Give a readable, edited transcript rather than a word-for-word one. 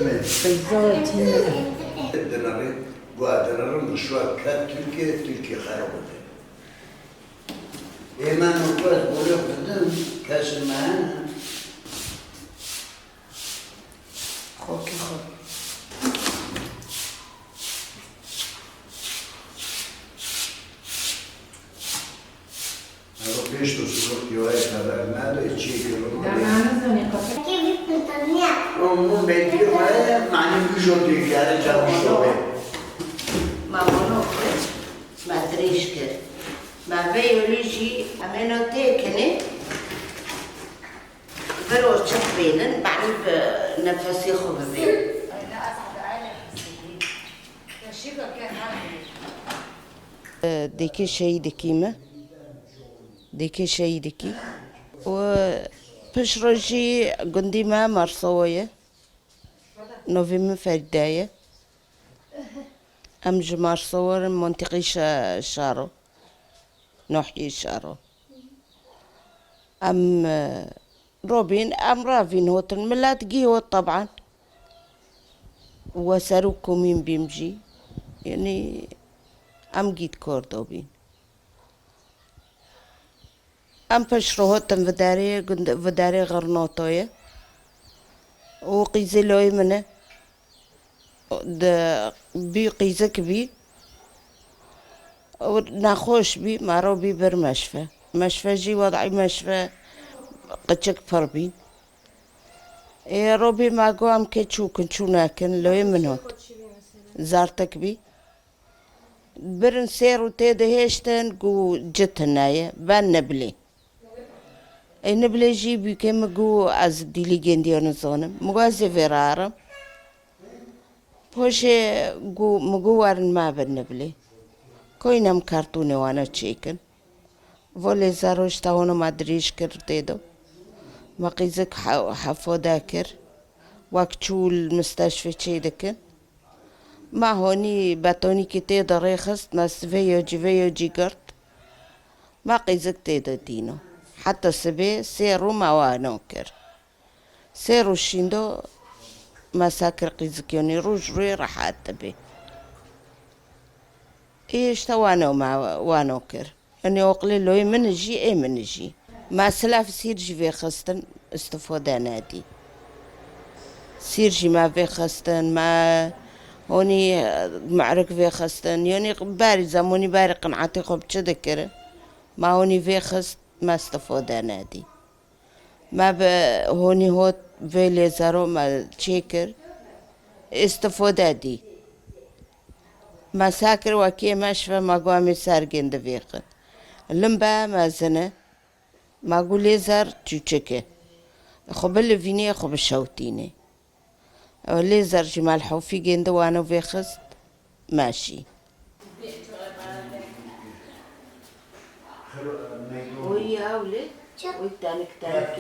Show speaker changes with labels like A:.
A: بالضبط.
B: دناري قادر مشروع تركي خربته. إيمان وقوات بوليق بدن كاس معانا.
A: خوكي خو.
B: هذا بيش تصور كيوائي كذا المال يشيك
A: لا ما نزوني قطع.
C: كيف بتطلع؟
B: مو بيتي ولا معني بيجودي كاره جاو شوي.
D: ما بنوك ما أدريش كده ما بيولوجي أمينو تيكني بروح شبيلن بعدين بنفسي خبزين. ديكي شيء دكيمة ديكي شيء دكي و بشرجي قنديمة مرصوية نوفيم فرداية أم جمار صور منطقي شارو نحكي شارو أم روبين أم رافين هوتن ملات جيوت طبعا وساروكو مين بيمجي يعني أم جيت كوردوبين أم بشروهوتن فداري غرنوطوية وقيزي لوي منه ده بي قيزك بي وناخوش بي مارو بي برمشفى مشفى جي وضعي مشفى قتشك فربين إيه روبي ما قوام كتشو كنشو ناكن لو يمنوت زارتك بي برن سيرو تيدا هيشتن قو جتنايا بان نبلي اي نبلي جي بي كم قو از ديلي جنديون زونم مغازي فيرارم بوشي قو مقوارن ما بنبلي كوينم كارتوني وانا تشيكن فولي زاروش تاونو ما ادريش كرتيدو ما قيزك حفو داكر وقتشو المستشفى تشيدكن ما هوني باتوني كي تيدا ريخص ناس فيو جي قرط ما قيزك تيدا دينو حتى سبي سيرو ما وانوكر سيرو شيندو مساكر قيزك يوني روج روي راح اتبي ايش توانو ما وانوكر يعني وقلي له من جي اي من جي ما سلاف سير جي في خستن استفودا نادي سير جي ما في خستن ما هوني معرك في خستن يعني باري زموني باري قنعتي خب تذكر ما هوني في خست ما استفودا نادي ما هوني هوت في ليزارو ما تشيكر استفودا دي مساكر وكي مشفى ما قوامي سارقين دفيقن اللمبا ما زنا ما قول ليزر تشوشكي خب اللي فيني خب الشوتيني ليزر جمال حوفي جند وانا في خست ماشي ويا ولد والتانك تانك